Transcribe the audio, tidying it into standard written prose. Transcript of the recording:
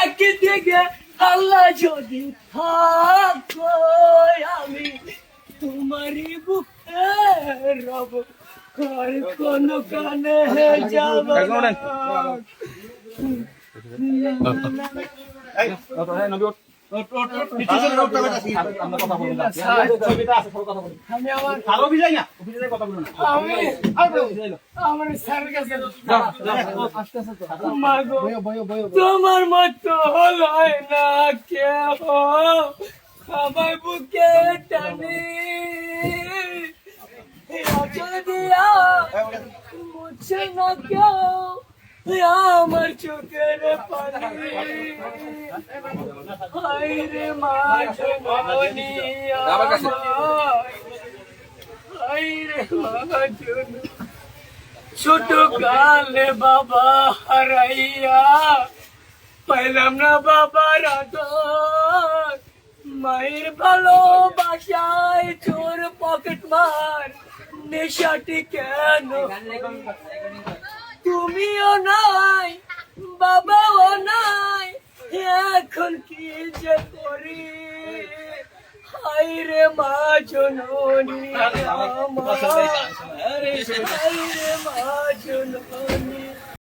একদিকে আল্লাহ যদি থাকো আমি তোমারই বুকে রব আর কোন কানে যাব না। তোমার মতো হয় না কেউ আমার বুকে টানি আচল দিয়া মুছে না কেউ আমার চোখের পানি হায়রে মা জননী হায়রে মা জননী ছোট কালে বাবা হারাইয়া পাইলাম না বাবার আদর মায়ের ভালোবাসায় চোর পকেট মার নেশাটি কেন তুমিও নাই বাবাও নাই এখন কি যে করি হায়রে মা জননী আমার হায়রে মা জননী